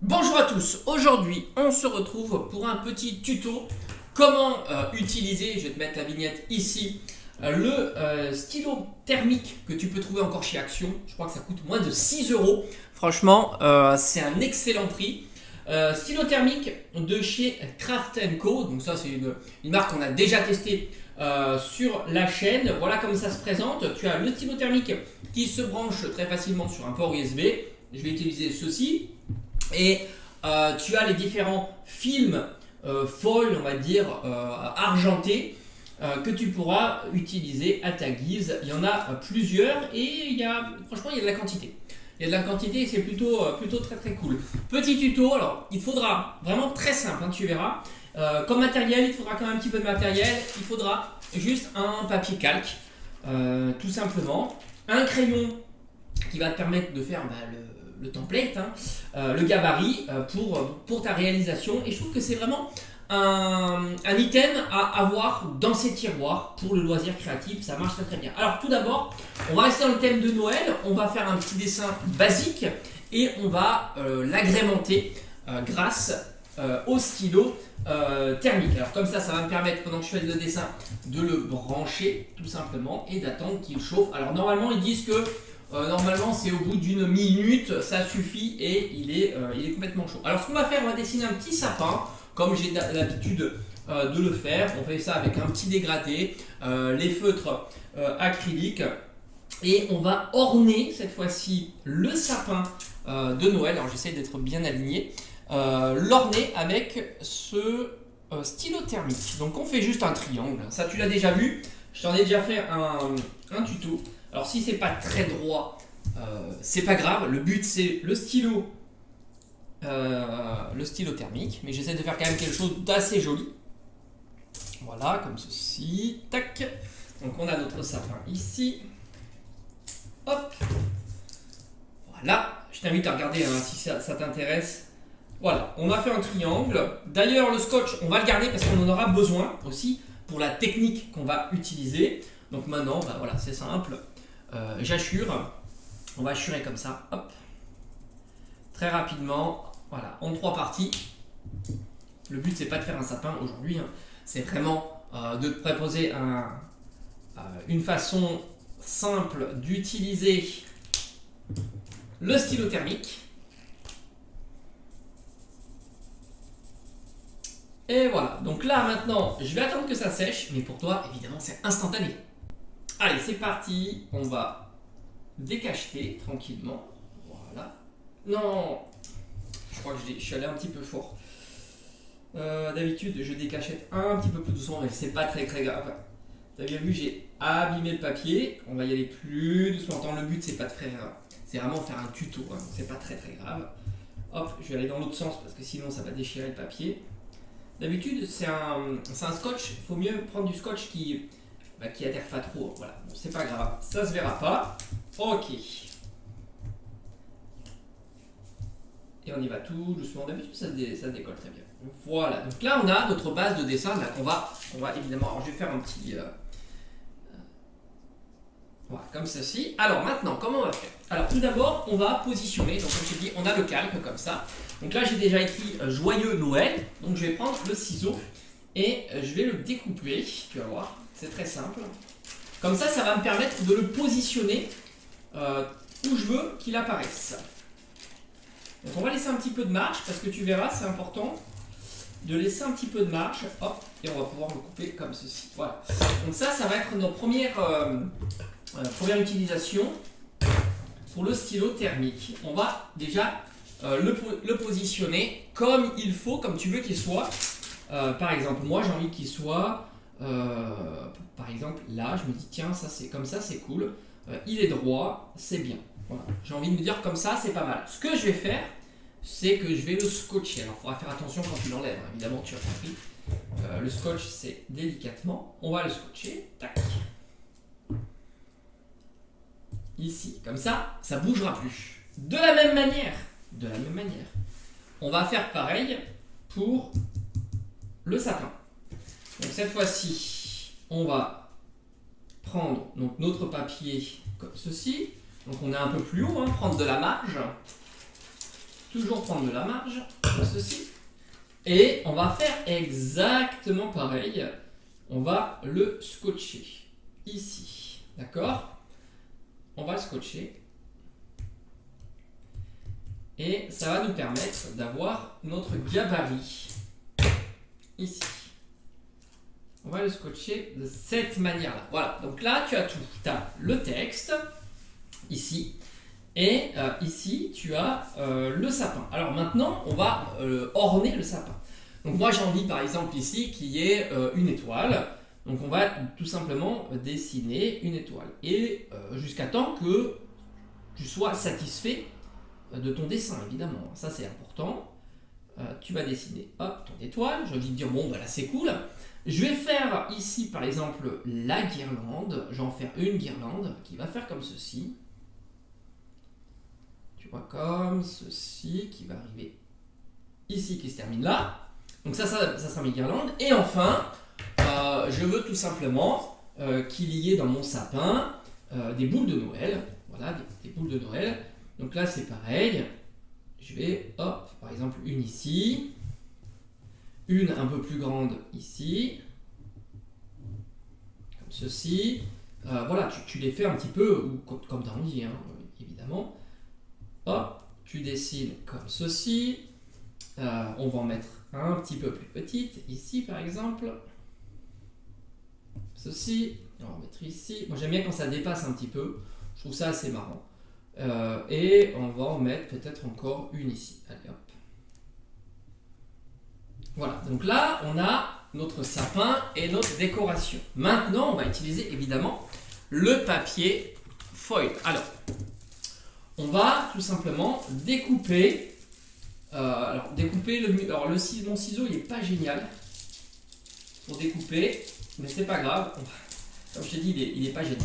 Bonjour à tous, aujourd'hui on se retrouve pour un petit tuto comment utiliser, je vais te mettre la vignette ici, le stylo thermique que tu peux trouver encore chez Action. Je crois que ça coûte moins de 6 euros. Franchement, c'est un excellent prix. Stylo thermique de chez Craft Co. Donc ça c'est une marque qu'on a déjà testée sur la chaîne. Voilà comme ça se présente. Tu as le stylo thermique qui se branche très facilement sur un port USB. Je vais utiliser ceci. Et tu as les différents films foil, on va dire, argentés que tu pourras utiliser à ta guise. Il y en a plusieurs et franchement, il y a de la quantité. Il y a de la quantité et c'est plutôt très très cool. Petit tuto, alors il faudra vraiment très simple, hein, tu verras. Comme matériel, il faudra quand même un petit peu de matériel. Il faudra juste un papier calque, tout simplement. Un crayon qui va te permettre de faire le template, hein, le gabarit pour ta réalisation. Et je trouve que c'est vraiment un item à avoir dans ses tiroirs pour le loisir créatif. Ça marche très très bien. Alors tout d'abord, on va rester dans le thème de Noël. On va faire un petit dessin basique et on va l'agrémenter grâce au stylo thermique. Alors comme ça va me permettre pendant que je fais le dessin de le brancher tout simplement et d'attendre qu'il chauffe. Alors normalement ils disent que normalement c'est au bout d'une minute, ça suffit et il est complètement chaud. Alors ce qu'on va faire, on va dessiner un petit sapin comme j'ai l'habitude de le faire. On fait ça avec un petit dégradé, les feutres acryliques et on va orner cette fois-ci le sapin de Noël. Alors j'essaie d'être bien aligné. L'orner avec ce stylo thermique. Donc on fait juste un triangle. Ça tu l'as déjà vu. Je t'en ai déjà fait un tuto. Alors si c'est pas très droit, c'est pas grave. Le but c'est le stylo thermique. Mais j'essaie de faire quand même quelque chose d'assez joli. Voilà, comme ceci. Tac. Donc on a notre sapin ici. Hop. Voilà. Je t'invite à regarder hein, si ça t'intéresse. Voilà, on a fait un triangle. D'ailleurs, le scotch, on va le garder parce qu'on en aura besoin aussi pour la technique qu'on va utiliser. Donc maintenant, voilà, c'est simple. J'assure. On va assurer comme ça. Hop. Très rapidement. Voilà, en 3 parties. Le but, c'est pas de faire un sapin aujourd'hui. Hein. C'est vraiment de te proposer une façon simple d'utiliser le stylo thermique. Et voilà, donc là maintenant, je vais attendre que ça sèche, mais pour toi, évidemment, c'est instantané. Allez, c'est parti, on va décacheter tranquillement. Voilà. Non, je crois que je suis allé un petit peu fort. D'habitude, je décachette un petit peu plus doucement, mais c'est pas très très grave. T'as bien vu, j'ai abîmé le papier. On va y aller plus doucement. Attends, le but, c'est pas de faire. C'est vraiment faire un tuto, hein. C'est pas très très grave. Hop, je vais aller dans l'autre sens parce que sinon, ça va déchirer le papier. D'habitude, c'est un scotch. Il faut mieux prendre du scotch qui adhère pas trop. Voilà, bon, c'est pas grave, ça se verra pas. Ok. Et on y va tout doucement. D'habitude, ça se décolle très bien. Voilà, donc là, on a notre base de dessin. Là, on va évidemment. Alors, je vais faire un petit. Voilà, comme ceci. Alors maintenant, comment on va faire? Alors tout d'abord, on va positionner. Donc comme je t'ai dit, on a le calque comme ça. Donc là, j'ai déjà écrit Joyeux Noël. Donc je vais prendre le ciseau et je vais le découper. Tu vas voir, c'est très simple. Comme ça va me permettre de le positionner où je veux qu'il apparaisse. Donc on va laisser un petit peu de marge parce que tu verras, c'est important de laisser un petit peu de marge. Hop, et on va pouvoir le couper comme ceci. Voilà. Donc ça va être notre première utilisation pour le stylo thermique. On va déjà le positionner comme il faut, comme tu veux qu'il soit. Par exemple, moi j'ai envie qu'il soit, par exemple là, je me dis tiens, ça c'est comme ça, c'est cool. Il est droit, c'est bien. Voilà. J'ai envie de me dire comme ça, c'est pas mal. Ce que je vais faire, c'est que je vais le scotcher. Alors il faudra faire attention quand tu l'enlèves, hein. Évidemment tu as compris. Le scotch c'est délicatement. On va le scotcher. Tac. Ici, comme ça bougera plus. De la même manière, on va faire pareil pour le sapin. Donc cette fois-ci, on va prendre donc, notre papier comme ceci. Donc on est un peu plus haut, hein, prendre de la marge. toujours prendre de la marge, comme ceci. Et on va faire exactement pareil. On va le scotcher ici. D'accord? On va le scotcher. Et ça va nous permettre d'avoir notre gabarit ici. On va le scotcher de cette manière-là. Voilà, donc là tu as tout. Tu as le texte, ici, et ici tu as le sapin. Alors maintenant, on va orner le sapin. Donc moi j'ai envie par exemple ici qu'il y ait une étoile. Donc on va tout simplement dessiner une étoile. Et jusqu'à temps que tu sois satisfait de ton dessin, évidemment. Ça c'est important. Tu vas dessiner hop, ton étoile. J'ai envie de dire bon voilà c'est cool. Je vais faire ici par exemple la guirlande. Je vais en faire une guirlande qui va faire comme ceci. Tu vois comme ceci qui va arriver ici qui se termine là. Donc ça sera mes guirlandes. Et enfin, je veux tout simplement qu'il y ait dans mon sapin des boules de Noël. Voilà, des boules de Noël. Donc là c'est pareil. Je vais, hop, par exemple une ici. Une un peu plus grande ici. Comme ceci. Voilà, tu les fais un petit peu ou comme tu as envie, hein, évidemment. Hop, tu dessines comme ceci. On va en mettre un petit peu plus petite, ici par exemple. Ceci, on va en mettre ici. Moi j'aime bien quand ça dépasse un petit peu. Je trouve ça assez marrant. Et on va en mettre peut-être encore une ici. Allez hop. Voilà, donc là on a notre sapin et notre décoration. Maintenant on va utiliser évidemment le papier foil. Alors, on va tout simplement découper. Découper mon ciseau il est pas génial pour découper, mais c'est pas grave. Comme je t'ai dit, il est pas génial.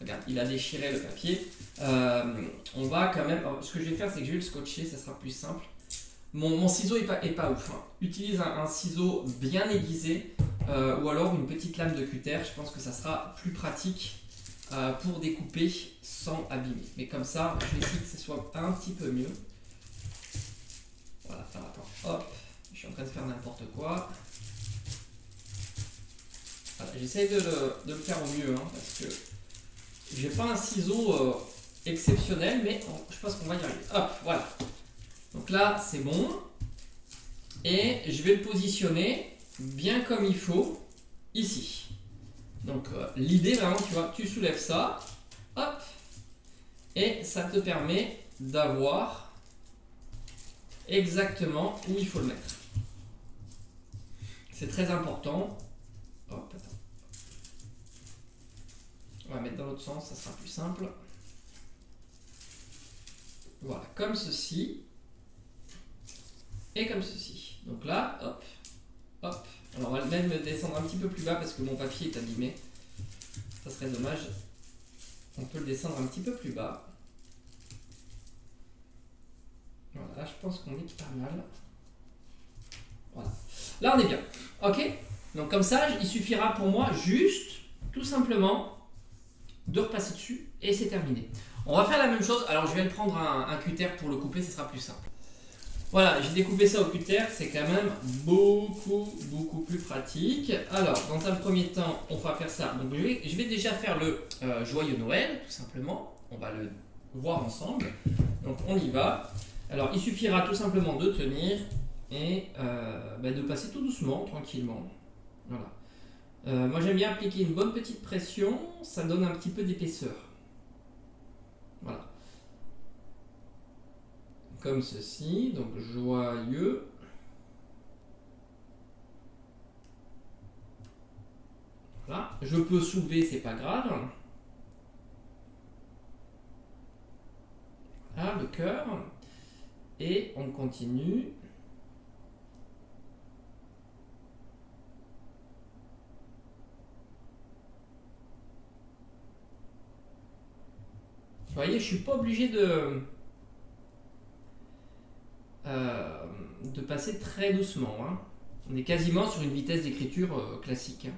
Regarde, il a déchiré le papier. On va quand même. Alors, ce que je vais faire, c'est que je vais le scotcher, ça sera plus simple. Mon ciseau est pas ouf. Hein. Utilise un ciseau bien aiguisé ou alors une petite lame de cutter. Je pense que ça sera plus pratique pour découper sans abîmer. Mais comme ça, je vais essayer que ce soit un petit peu mieux. Voilà, attends, hop, je suis en train de faire n'importe quoi. Voilà, j'essaye de le faire au mieux, hein, parce que j'ai pas un ciseau exceptionnel, mais je pense qu'on va y arriver. Hop, voilà. Donc là, c'est bon. Et je vais le positionner bien comme il faut, ici. Donc l'idée, vraiment, tu vois, tu soulèves ça, hop, et ça te permet d'avoir exactement où il faut le mettre. C'est très important. Hop, attends. On va mettre dans l'autre sens, ça sera plus simple. Voilà, comme ceci. Et comme ceci. Donc là, hop, hop. Alors on va même descendre un petit peu plus bas parce que mon papier est abîmé. Ça serait dommage. On peut le descendre un petit peu plus bas. Voilà, là je pense qu'on est pas mal. Voilà. Là on est bien. Ok? Donc comme ça, il suffira pour moi juste, tout simplement, de repasser dessus et c'est terminé. On va faire la même chose. Alors je vais prendre un cutter pour le couper, ce sera plus simple. Voilà, j'ai découpé ça au cutter, c'est quand même beaucoup plus pratique. Alors, dans un premier temps, on va faire ça. Donc, je vais déjà faire le joyeux Noël, tout simplement. On va le voir ensemble. Donc, on y va. Alors, il suffira tout simplement de tenir et de passer tout doucement, tranquillement. Voilà. Moi, j'aime bien appliquer une bonne petite pression, ça donne un petit peu d'épaisseur. Voilà. Comme ceci, donc joyeux. Voilà, je peux soulever, c'est pas grave. Voilà, le cœur. Et on continue. Vous voyez, je suis pas obligé de passer très doucement. Hein. On est quasiment sur une vitesse d'écriture classique. Hein.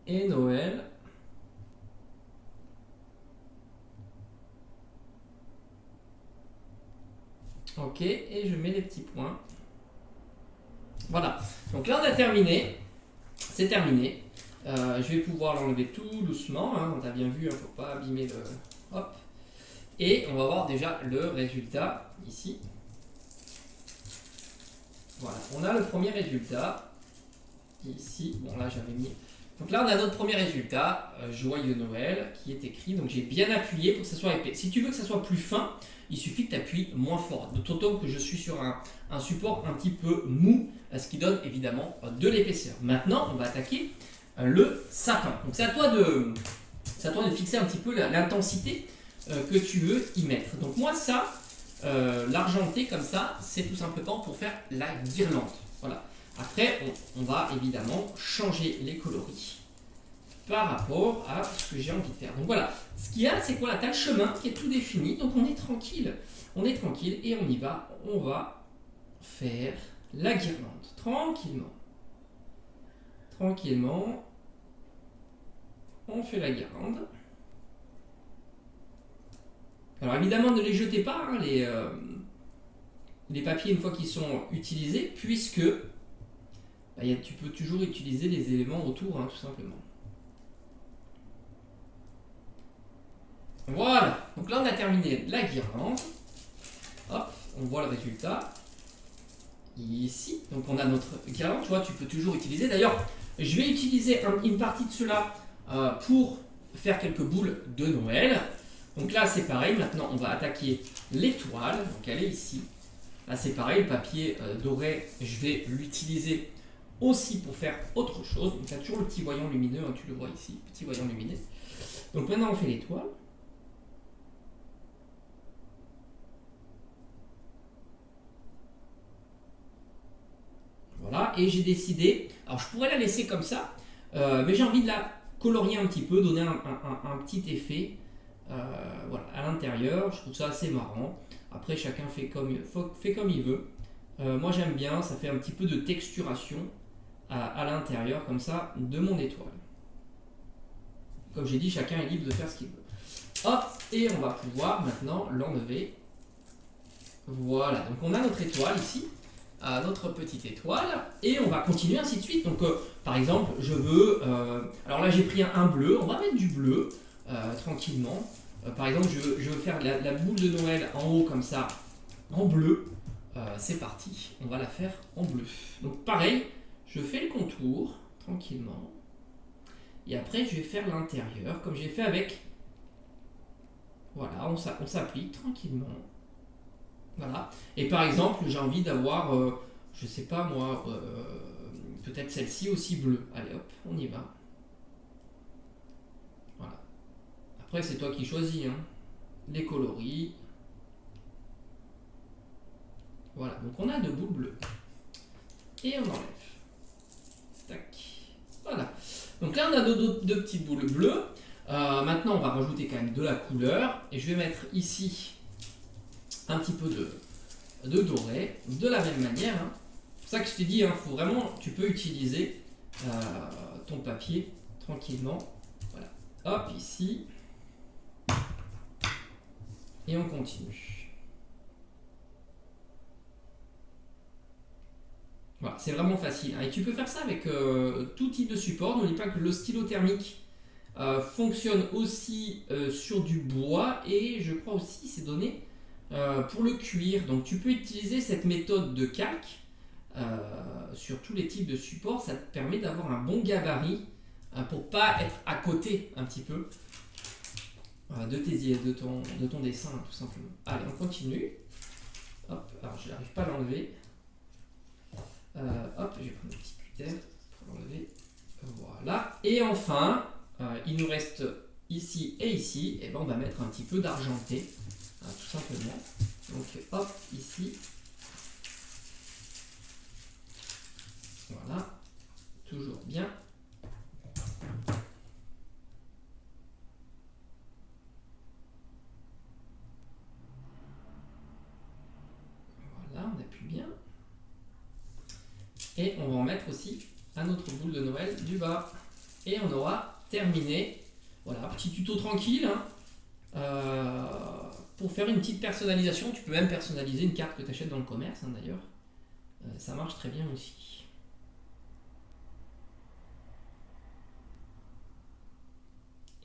Et Noël. Ok, et je mets des petits points. Voilà, donc là on a terminé. C'est terminé. Je vais pouvoir l'enlever tout doucement. Hein. On a bien vu, il ne faut pas abîmer le... Hop. Et on va voir déjà le résultat ici. Voilà, on a le premier résultat. Ici, bon là j'avais mis... Donc là on a notre premier résultat, Joyeux Noël, qui est écrit. Donc j'ai bien appuyé pour que ça soit épais. Si tu veux que ça soit plus fin, il suffit que tu appuies moins fort. D'autant que je suis sur un support un petit peu mou, ce qui donne évidemment de l'épaisseur. Maintenant, on va attaquer le sapin. Donc c'est à toi de fixer un petit peu l'intensité que tu veux y mettre. Donc moi ça, l'argenté comme ça, c'est tout simplement pour faire la guirlande. Voilà. Après, on va évidemment changer les coloris par rapport à ce que j'ai envie de faire. Donc voilà, ce qu'il y a, c'est qu'on a le chemin qui est tout défini, donc on est tranquille. On est tranquille et on y va. On va faire la guirlande, tranquillement. Tranquillement, on fait la guirlande. Alors évidemment, ne les jetez pas, hein, les papiers, une fois qu'ils sont utilisés, puisque bah, tu peux toujours utiliser les éléments autour, hein, tout simplement. Voilà, donc là on a terminé la guirlande. Hop, on voit le résultat. Ici, donc on a notre guirlande, tu vois, tu peux toujours utiliser. D'ailleurs, je vais utiliser une partie de cela pour faire quelques boules de Noël. Donc là c'est pareil, maintenant on va attaquer l'étoile, donc elle est ici. Là c'est pareil, le papier doré, je vais l'utiliser aussi pour faire autre chose. Donc tu as toujours le petit voyant lumineux, hein, tu le vois ici, petit voyant lumineux. Donc maintenant on fait l'étoile. Voilà, et j'ai décidé, alors je pourrais la laisser comme ça, mais j'ai envie de la colorier un petit peu, donner un petit effet voilà, à l'intérieur. Je trouve ça assez marrant. Après, chacun fait comme il veut. Moi, j'aime bien, ça fait un petit peu de texturation à l'intérieur, comme ça, de mon étoile. Comme j'ai dit, chacun est libre de faire ce qu'il veut. Hop, et on va pouvoir maintenant l'enlever. Voilà, donc on a notre étoile ici. Notre petite étoile et on va continuer ainsi de suite. Donc par exemple je veux alors là j'ai pris un bleu, on va mettre du bleu tranquillement. Par exemple je veux faire la boule de Noël en haut comme ça en bleu. C'est parti, on va la faire en bleu. Donc pareil, je fais le contour tranquillement et après je vais faire l'intérieur comme j'ai fait avec. Voilà, on s'applique tranquillement. Voilà. Et par exemple, j'ai envie d'avoir, je sais pas moi, peut-être celle-ci aussi bleue. Allez hop, on y va. Voilà. Après, c'est toi qui choisis, hein. Les coloris. Voilà, donc on a deux boules bleues. Et on enlève. Tac. Voilà. Donc là, on a deux petites boules bleues. Maintenant, on va rajouter quand même de la couleur. Et je vais mettre ici un petit peu de doré, de la même manière. Hein. C'est pour ça que je t'ai dit, hein, faut vraiment, tu peux utiliser ton papier tranquillement. Voilà. Hop, ici. Et on continue. Voilà, c'est vraiment facile. Hein. Et tu peux faire ça avec tout type de support. N'oublie pas que le stylo thermique fonctionne aussi sur du bois et je crois aussi c'est donné pour le cuir. Donc tu peux utiliser cette méthode de calque sur tous les types de supports. Ça te permet d'avoir un bon gabarit pour pas être à côté un petit peu de ton dessin tout simplement. Allez, on continue. Hop, alors je n'arrive pas à l'enlever. Hop, je vais prendre un petit cutter pour l'enlever. Voilà. Et enfin, il nous reste ici et ici. Et ben on va mettre un petit peu d'argenté, tout simplement. Donc hop, ici. Voilà. Toujours bien. Voilà, on appuie bien. Et on va en mettre aussi à notre boule de Noël du bas. Et on aura terminé. Voilà, petit tuto tranquille. Hein. pour faire une petite personnalisation. Tu peux même personnaliser une carte que tu achètes dans le commerce, hein, d'ailleurs. Ça marche très bien aussi.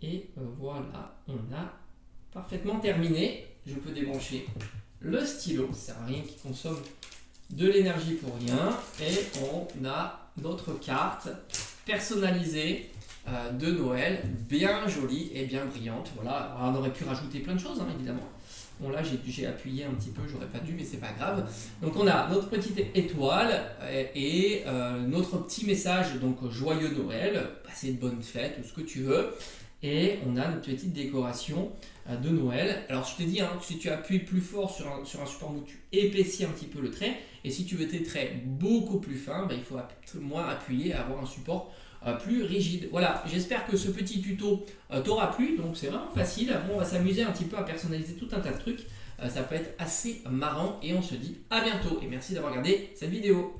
Et voilà, on a parfaitement terminé. Je peux débrancher le stylo, ça sert à rien qu'il consomme de l'énergie pour rien. Et on a notre carte personnalisée de Noël, bien jolie et bien brillante. Voilà, alors, on aurait pu rajouter plein de choses, hein, évidemment. Bon là j'ai appuyé un petit peu, j'aurais pas dû, mais c'est pas grave. Donc on a notre petite étoile et notre petit message, donc joyeux Noël, passez de bonnes fêtes, tout ce que tu veux. Et on a notre petite décoration de Noël. Alors je t'ai dit, hein, si tu appuies plus fort sur un support mou, tu épaissis un petit peu le trait. Et si tu veux tes traits beaucoup plus fins, il faut moins appuyer et avoir un support plus rigide. Voilà, j'espère que ce petit tuto t'aura plu. Donc c'est vraiment facile. Bon, on va s'amuser un petit peu à personnaliser tout un tas de trucs. Ça peut être assez marrant et on se dit à bientôt. Et merci d'avoir regardé cette vidéo.